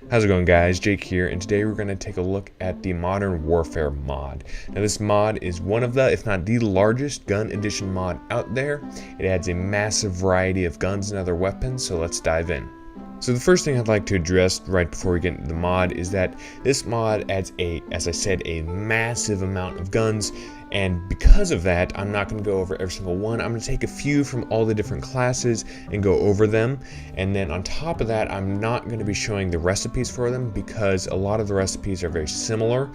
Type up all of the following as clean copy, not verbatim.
How's it going, guys? Jake here, and today we're going to take a look at the Modern Warfare mod. Now this mod is one of the, if not the largest gun edition mod out there. It adds a massive variety of guns and other weapons, so let's dive in. So the first thing I'd like to address right before we get into the mod is that this mod adds as I said, a massive amount of guns. And because of that, I'm not going to go over every single one. I'm going to take a few from all the different classes and go over them. And then on top of that, I'm not going to be showing the recipes for them because a lot of the recipes are very similar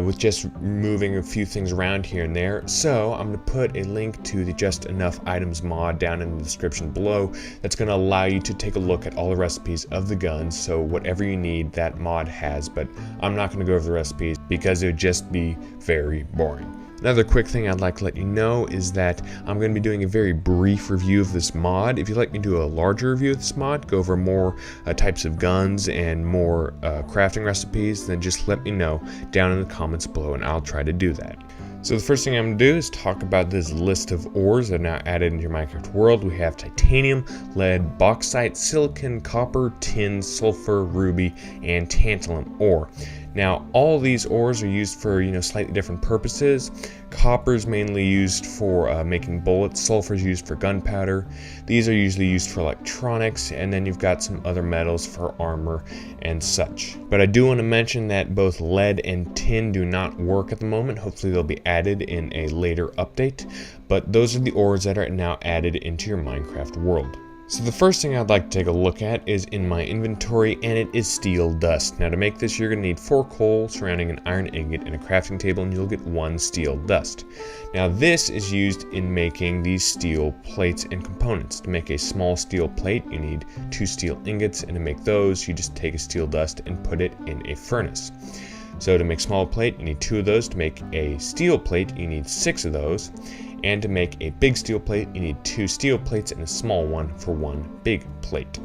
with just moving a few things around here and there. So I'm going to put a link to the Just Enough Items mod down in the description below. That's going to allow you to take a look at all the recipes of the guns. So whatever you need, that mod has. But I'm not going to go over the recipes because it would just be very boring. Another quick thing I'd like to let you know is that I'm going to be doing a very brief review of this mod. If you'd like me to do a larger review of this mod, go over more types of guns and more crafting recipes, then just let me know down in the comments below and I'll try to do that. So the first thing I'm going to do is talk about this list of ores that are now added into your Minecraft world. We have titanium, lead, bauxite, silicon, copper, tin, sulfur, ruby, and tantalum ore. Now, all these ores are used for, slightly different purposes. Copper is mainly used for making bullets. Sulfur is used for gunpowder. These are usually used for electronics, and then you've got some other metals for armor and such. But I do want to mention that both lead and tin do not work at the moment. Hopefully they'll be added in a later update. But those are the ores that are now added into your Minecraft world. So the first thing I'd like to take a look at is in my inventory, and it is steel dust. Now to make this, you're going to need 4 coal surrounding an iron ingot and a crafting table, and you'll get 1 steel dust. Now this is used in making these steel plates and components. To make a small steel plate, you need 2 steel ingots, and to make those, you just take a steel dust and put it in a furnace. So to make small plate, you need 2 of those. To make a steel plate, you need 6 of those. And to make a big steel plate, you need 2 steel plates and a small one for 1 big plate.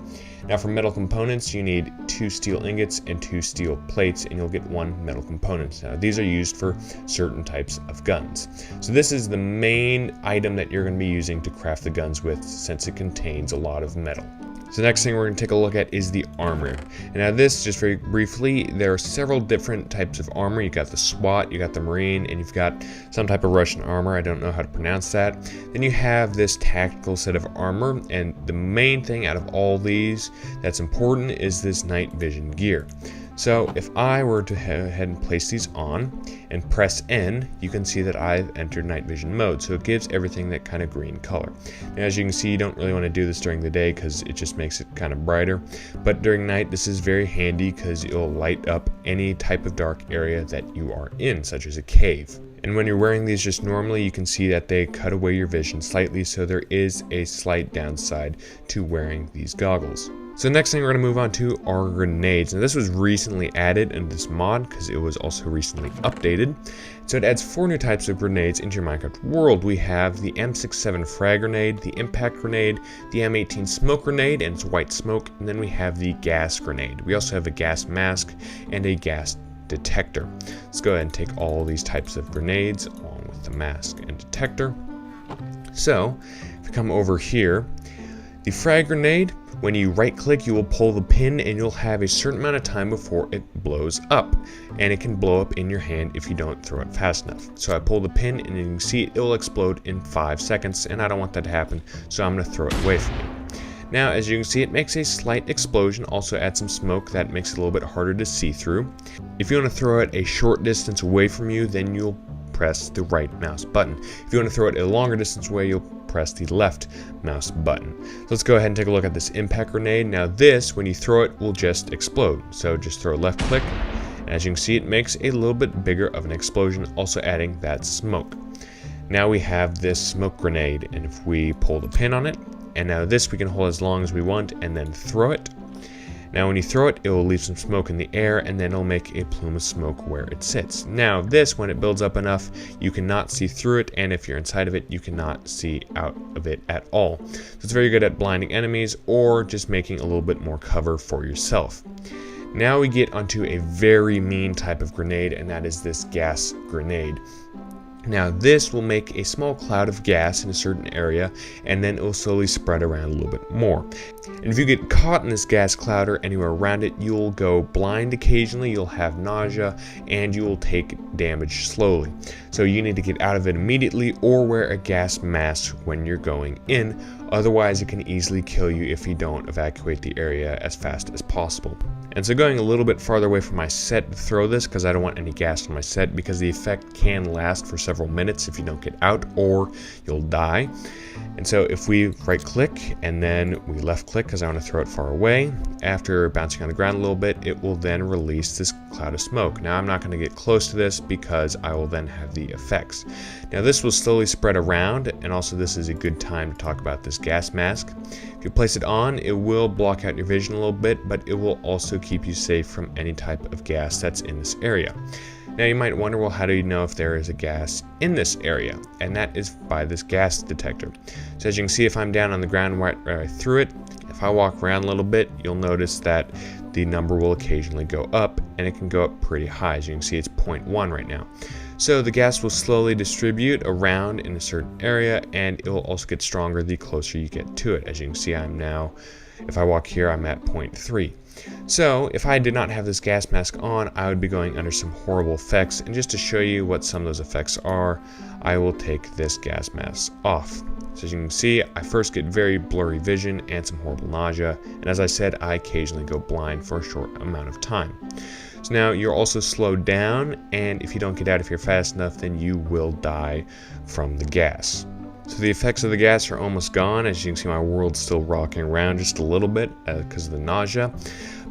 Now for metal components, you need 2 steel ingots and 2 steel plates, and you'll get 1 metal component. Now these are used for certain types of guns. So this is the main item that you're going to be using to craft the guns with, since it contains a lot of metal. So the next thing we're going to take a look at is the armor. And now this, just very briefly, there are several different types of armor. You've got the SWAT, you got the Marine, and you've got some type of Russian armor. I don't know how to pronounce that. Then you have this tactical set of armor, and the main thing out of all these that's important is this night vision gear. So if I were to go ahead and place these on and press N, you can see that I've entered night vision mode. So it gives everything that kind of green color. Now as you can see, you don't really want to do this during the day because it just makes it kind of brighter. But during night, this is very handy because it'll light up any type of dark area that you are in, such as a cave. And when you're wearing these just normally, you can see that they cut away your vision slightly, so there is a slight downside to wearing these goggles. So the next thing we're going to move on to are grenades. Now this was recently added in this mod because it was also recently updated. So it adds 4 new types of grenades into your Minecraft world. We have the M67 frag grenade, the impact grenade, the M18 smoke grenade, and it's white smoke, and then we have the gas grenade. We also have a gas mask and a gas detector. Let's go ahead and take all these types of grenades along with the mask and detector. So if you come over here, the frag grenade, when you right click, you will pull the pin and you'll have a certain amount of time before it blows up, and it can blow up in your hand if you don't throw it fast enough. So I pull the pin and you can see it will explode in 5 seconds, and I don't want that to happen, so I'm going to throw it away from me. Now as you can see, it makes a slight explosion, also adds some smoke that makes it a little bit harder to see through. If you want to throw it a short distance away from you, then you'll press the right mouse button. If you want to throw it a longer distance away, you'll press the left mouse button. So let's go ahead and take a look at this impact grenade. Now this, when you throw it, will just explode. So just throw a left click. And as you can see, it makes a little bit bigger of an explosion, also adding that smoke. Now we have this smoke grenade, and if we pull the pin on it, and now this we can hold as long as we want and then throw it. Now when you throw it, it will leave some smoke in the air, and then it'll make a plume of smoke where it sits. Now this, when it builds up enough, you cannot see through it, and if you're inside of it, you cannot see out of it at all. So it's very good at blinding enemies or just making a little bit more cover for yourself. Now we get onto a very mean type of grenade, and that is this gas grenade. Now this will make a small cloud of gas in a certain area, and then it will slowly spread around a little bit more. And if you get caught in this gas cloud or anywhere around it, you'll go blind occasionally, you'll have nausea, and you will take damage slowly. So you need to get out of it immediately or wear a gas mask when you're going in. Otherwise it can easily kill you if you don't evacuate the area as fast as possible. And so going a little bit farther away from my set to throw this, because I don't want any gas on my set, because the effect can last for several minutes if you don't get out, or you'll die. And so if we right click and then we left click because I want to throw it far away, after bouncing on the ground a little bit, it will then release this cloud of smoke. Now I'm not going to get close to this because I will then have the effects. Now this will slowly spread around, and also this is a good time to talk about this gas mask. If you place it on, it will block out your vision a little bit, but it will also keep you safe from any type of gas that's in this area. Now you might wonder, well, how do you know if there is a gas in this area? And that is by this gas detector. So as you can see, if I'm down on the ground where I threw it, if I walk around a little bit, you'll notice that the number will occasionally go up, and it can go up pretty high. As you can see, it's 0.1 right now. So the gas will slowly distribute around in a certain area, and it will also get stronger the closer you get to it. As you can see, I'm now, if I walk here, I'm at 0.3. So if I did not have this gas mask on, I would be going under some horrible effects. And just to show you what some of those effects are, I will take this gas mask off. So as you can see, I first get very blurry vision and some horrible nausea. And as I said, I occasionally go blind for a short amount of time. So now you're also slowed down, and if you don't get out of here fast enough, then you will die from the gas. So the effects of the gas are almost gone. As you can see, my world's still rocking around just a little bit because of the nausea.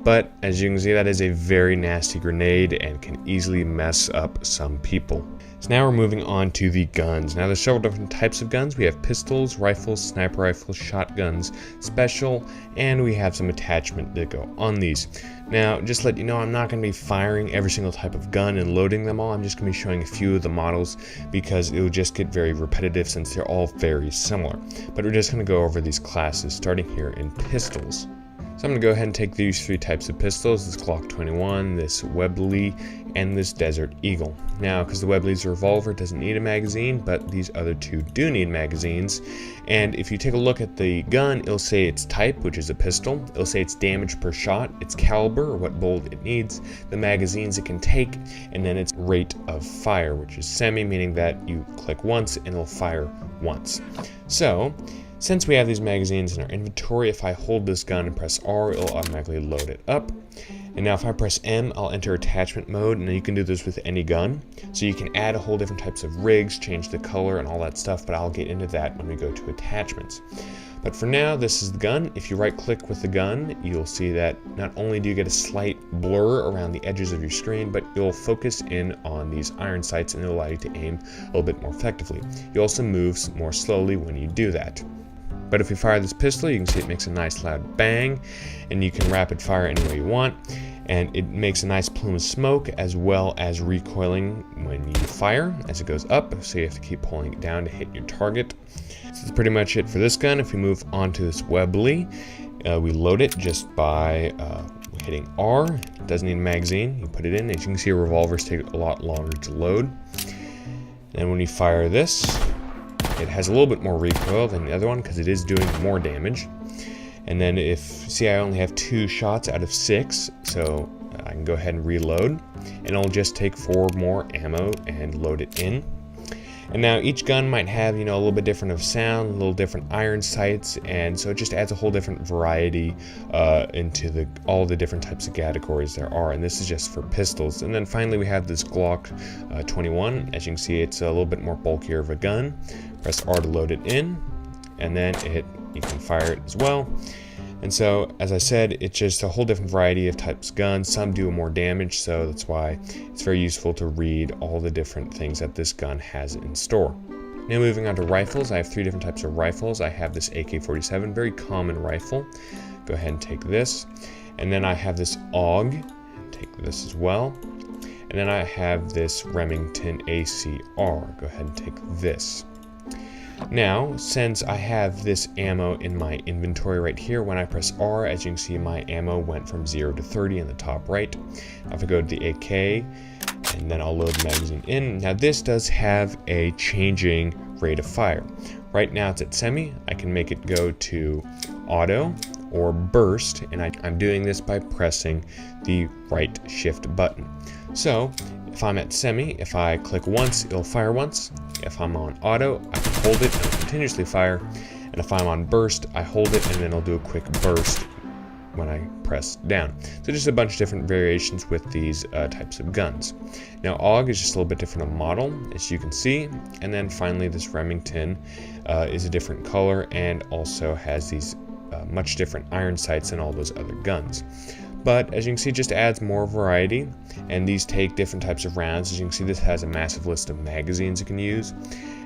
But as you can see, that is a very nasty grenade and can easily mess up some people. So now we're moving on to the guns. Now there's several different types of guns. We have pistols, rifles, sniper rifles, shotguns, special, and we have some attachment that go on these. Now just to let you know, I'm not going to be firing every single type of gun and loading them all. I'm just going to be showing a few of the models because it will just get very repetitive since they're all very similar. But we're just going to go over these classes, starting here in pistols. So I'm going to go ahead and take these three types of pistols, this Glock 21, this Webley, and this Desert Eagle. Now, because the Webley's revolver doesn't need a magazine, but these other two do need magazines. And if you take a look at the gun, it'll say its type, which is a pistol. It'll say its damage per shot, its caliber, or what bullet it needs, the magazines it can take, and then its rate of fire, which is semi, meaning that you click once and it'll fire once. So, since we have these magazines in our inventory, if I hold this gun and press R, it'll automatically load it up. And now if I press M, I'll enter attachment mode, and you can do this with any gun. So you can add a whole different types of rigs, change the color and all that stuff, but I'll get into that when we go to attachments. But for now, this is the gun. If you right click with the gun, you'll see that not only do you get a slight blur around the edges of your screen, but you'll focus in on these iron sights and it'll allow you to aim a little bit more effectively. You also move more slowly when you do that. But if we fire this pistol, you can see it makes a nice loud bang, and you can rapid fire any way you want, and it makes a nice plume of smoke as well as recoiling when you fire as it goes up, so you have to keep pulling it down to hit your target. So that's pretty much it for this gun. If we move on to this Webley, we load it just by hitting R. It doesn't need a magazine. You put it in. As you can see, revolvers take a lot longer to load. And when you fire this, it has a little bit more recoil than the other one because it is doing more damage. And then see, I only have 2 shots out of 6, so I can go ahead and reload, and I'll just take 4 more ammo and load it in. And now each gun might have, a little bit different of sound, a little different iron sights, and so it just adds a whole different variety into all the different types of categories there are. And this is just for pistols. And then finally we have this Glock 21. As you can see, it's a little bit more bulkier of a gun. Press R to load it in, and then you can fire it as well. And so, as I said, it's just a whole different variety of types of guns. Some do more damage, so that's why it's very useful to read all the different things that this gun has in store. Now moving on to rifles, I have 3 different types of rifles. I have this AK-47, very common rifle. Go ahead and take this. And then I have this AUG, take this as well. And then I have this Remington ACR, go ahead and take this. Now, since I have this ammo in my inventory right here, when I press R, as you can see, my ammo went from 0 to 30 in the top right. Now if I go to the AK, and then I'll load the magazine in. Now this does have a changing rate of fire. Right now it's at semi. I can make it go to auto or burst, and I'm doing this by pressing the right shift button. So if I'm at semi, if I click once, it'll fire once. If I'm on auto, I can hold it and it'll continuously fire. And if I'm on burst, I hold it and then it'll do a quick burst when I press down. So just a bunch of different variations with these types of guns. Now AUG is just a little bit different of model, as you can see. And then finally this Remington is a different color and also has these much different iron sights than all those other guns. But as you can see, it just adds more variety, and these take different types of rounds. As you can see, this has a massive list of magazines you can use,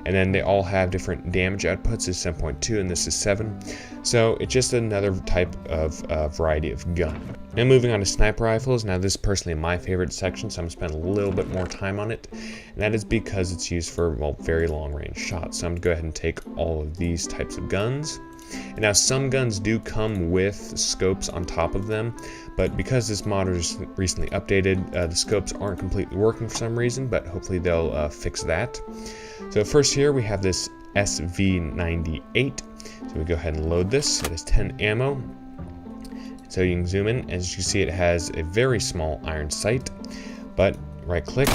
and then they all have different damage outputs. This is 7.2 and this is 7, so it's just another type of variety of gun. Now moving on to sniper rifles. Now this is personally my favorite section, so I'm going to spend a little bit more time on it, and that is because it's used for, well, very long range shots. So I'm going to go ahead and take all of these types of guns. And now some guns do come with scopes on top of them, but because this mod was recently updated, the scopes aren't completely working for some reason, but hopefully they'll fix that. So first here we have this SV98. So we go ahead and load this. It has 10 ammo. So you can zoom in. As you can see, it has a very small iron sight, but right click,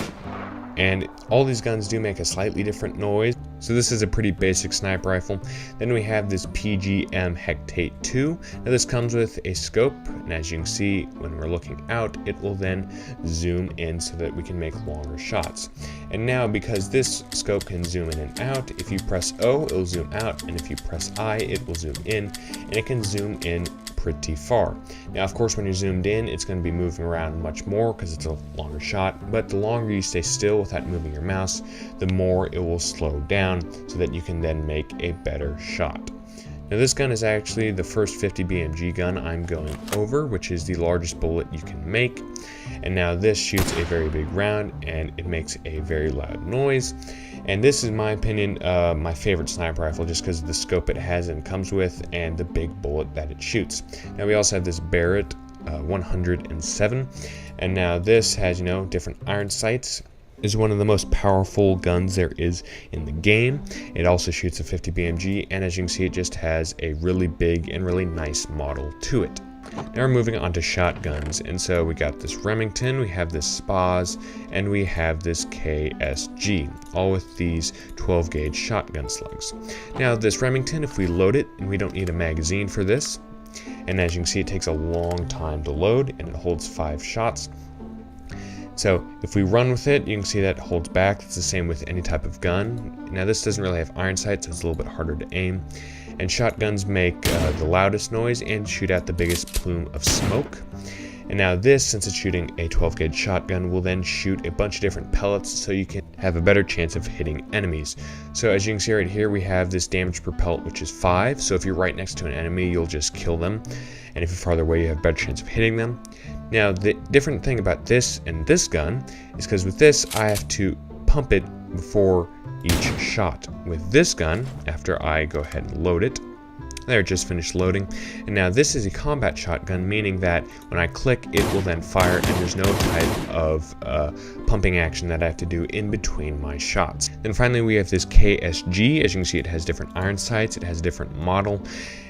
and all these guns do make a slightly different noise. So this is a pretty basic sniper rifle. Then we have this PGM Hectate 2. Now this comes with a scope, and as you can see, when we're looking out, it will then zoom in so that we can make longer shots. And now, because this scope can zoom in and out, if you press O, it'll zoom out, and if you press I, it will zoom in, and it can zoom in pretty far. Now of course when you're zoomed in, it's going to be moving around much more because it's a longer shot, but the longer you stay still without moving your mouse, the more it will slow down so that you can then make a better shot. Now this gun is actually the first 50 BMG gun I'm going over, which is the largest bullet you can make. And now this shoots a very big round and it makes a very loud noise. And this is, in my opinion, my favorite sniper rifle, just because of the scope it has and comes with and the big bullet that it shoots. Now we also have this Barrett 107, and now this has, you know, different iron sights. Is one of the most powerful guns there is in the game. It also shoots a 50 BMG, and as you can see, it just has a really big and really nice model to it. Now we're moving on to shotguns, and so we got this Remington, we have this Spaz, and we have this KSG, all with these 12 gauge shotgun slugs. Now this Remington, if we load it, and we don't need a magazine for this, and as you can see, it takes a long time to load, and it holds 5 shots. So if we run with it, you can see that it holds back. It's the same with any type of gun. Now this doesn't really have iron sights, so it's a little bit harder to aim. And shotguns make the loudest noise and shoot out the biggest plume of smoke. And now this, since it's shooting a 12 gauge shotgun, will then shoot a bunch of different pellets so you can have a better chance of hitting enemies. So as you can see right here, we have this damage per pellet, which is 5. So if you're right next to an enemy, you'll just kill them. And if you're farther away, you have a better chance of hitting them. Now the different thing about this and this gun is because with this, I have to pump it before each shot. With this gun, after I go ahead and load it, there, it just finished loading. And now this is a combat shotgun, meaning that when I click, it will then fire, and there's no type of pumping action that I have to do in between my shots. Then finally, we have this KSG. As you can see, it has different iron sights, it has a different model,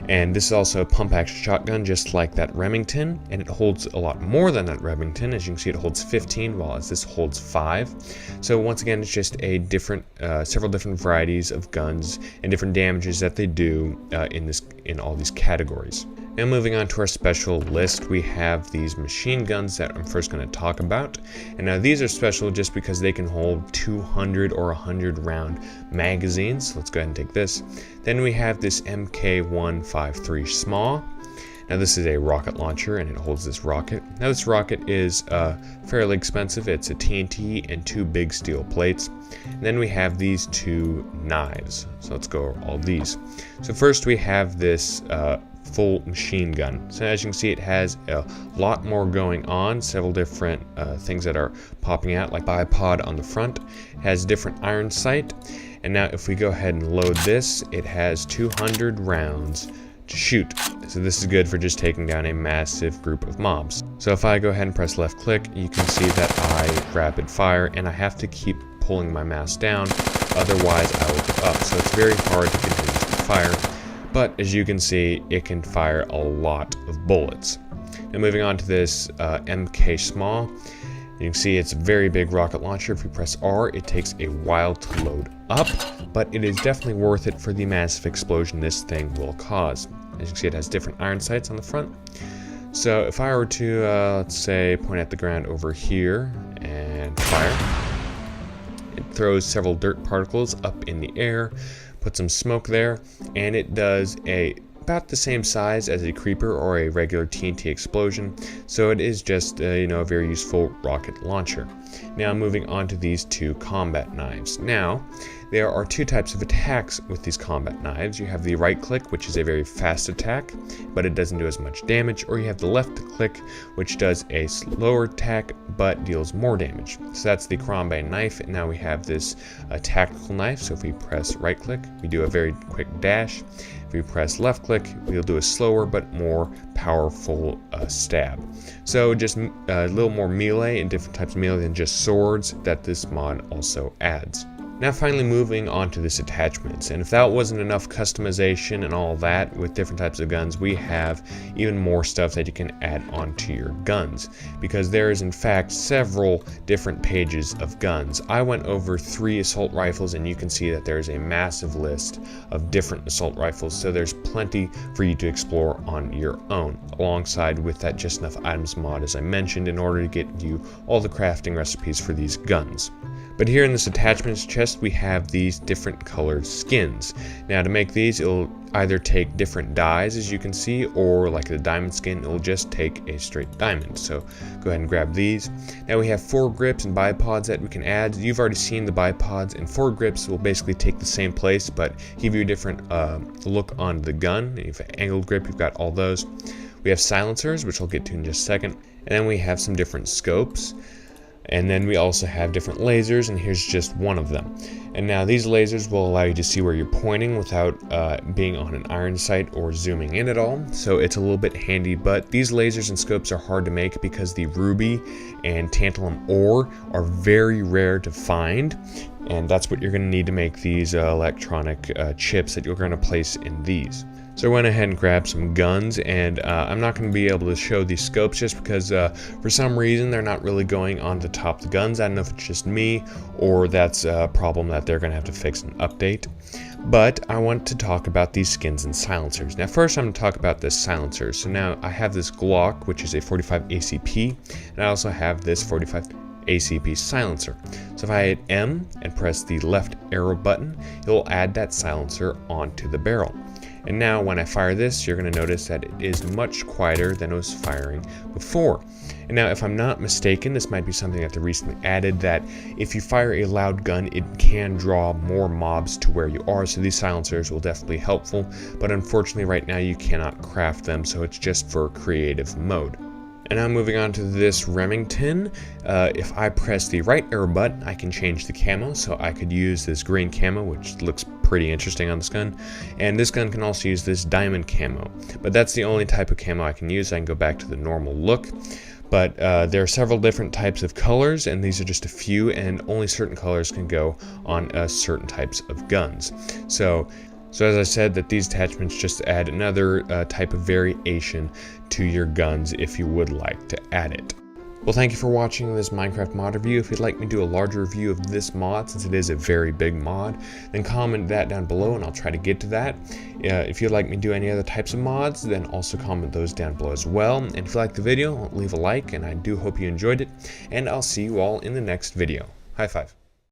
and this is also a pump action shotgun, just like that Remington, and it holds a lot more than that Remington. As you can see, it holds 15, while this holds 5. So once again, it's just a different, several different varieties of guns and different damages that they do in all these categories. Now moving on to our special list, we have these machine guns that I'm first going to talk about. And now these are special just because they can hold 200 or 100 round magazines. So let's go ahead and take this. Then we have this MK153 SMAW. Now this is a rocket launcher and it holds this rocket. Now this rocket is fairly expensive. It's a TNT and 2 big steel plates. And then we have these 2 knives. So let's go over all these. So first we have this full machine gun. So as you can see, it has a lot more going on, several different things that are popping out, like bipod on the front. It has different iron sight. And now if we go ahead and load this, it has 200 rounds to shoot. So this is good for just taking down a massive group of mobs. So if I go ahead and press left click, you can see that I rapid fire, and I have to keep pulling my mouse down, otherwise I will go up. So it's very hard to continuously fire, but as you can see, it can fire a lot of bullets. Now moving on to this MK Small, you can see it's a very big rocket launcher. If you press R, it takes a while to load up, but it is definitely worth it for the massive explosion this thing will cause. As you can see, it has different iron sights on the front. So if I were to, let's say, point at the ground over here and fire, it throws several dirt particles up in the air, put some smoke there, and it does about the same size as a creeper or a regular TNT explosion, so it is just a very useful rocket launcher. Now moving on to these two combat knives. Now there are two types of attacks with these combat knives. You have the right click, which is a very fast attack, but it doesn't do as much damage, or you have the left click, which does a slower attack but deals more damage. So that's the Karambé knife. And now we have this tactical knife. So if we press right click, we do a very quick dash. If we press left click, we'll do a slower but more powerful stab. So just a little more melee and different types of melee than just swords that this mod also adds. Now finally moving on to this attachments, and if that wasn't enough customization and all that with different types of guns, we have even more stuff that you can add onto your guns, because there is in fact several different pages of guns. I went over 3 assault rifles, and you can see that there's a massive list of different assault rifles, so there's plenty for you to explore on your own, alongside with that Just Enough Items mod as I mentioned, in order to get you all the crafting recipes for these guns. But here in this attachments chest, we have these different colored skins. Now to make these, it'll either take different dyes, as you can see, or like the diamond skin, it'll just take a straight diamond. So go ahead and grab these. Now we have foregrips and bipods that we can add. You've already seen the bipods, and foregrips will basically take the same place, but give you a different look on the gun. If an angled grip, you've got all those. We have silencers, which I'll get to in just a second. And then we have some different scopes. And then we also have different lasers, and here's just one of them. And now these lasers will allow you to see where you're pointing without being on an iron sight or zooming in at all. So it's a little bit handy, but these lasers and scopes are hard to make because the ruby and tantalum ore are very rare to find. And that's what you're going to need to make these electronic chips that you're going to place in these. So I went ahead and grabbed some guns, and I'm not going to be able to show these scopes just because for some reason they're not really going on the top of the guns. I don't know if it's just me or that's a problem that they're going to have to fix and update. But I want to talk about these skins and silencers. Now first I'm going to talk about this silencer. So now I have this Glock, which is a 45 ACP, and I also have this 45 ACP silencer. So if I hit M and press the left arrow button, it will add that silencer onto the barrel. And now when I fire this, you're going to notice that it is much quieter than it was firing before. And now if I'm not mistaken, this might be something that they recently added, that if you fire a loud gun, it can draw more mobs to where you are. So these silencers will definitely be helpful, but unfortunately right now you cannot craft them, so it's just for creative mode. And now moving on to this Remington, if I press the right arrow button, I can change the camo. So I could use this green camo, which looks pretty interesting on this gun. And this gun can also use this diamond camo. But that's the only type of camo I can use. I can go back to the normal look. But there are several different types of colors, and these are just a few, and only certain colors can go on certain types of guns. So as I said, that these attachments just add another type of variation to your guns if you would like to add it. Well, thank you for watching this Minecraft mod review. If you'd like me to do a larger review of this mod, since it is a very big mod, then comment that down below and I'll try to get to that. If you'd like me to do any other types of mods, then also comment those down below as well. And if you liked the video, leave a like, and I do hope you enjoyed it. And I'll see you all in the next video. High five.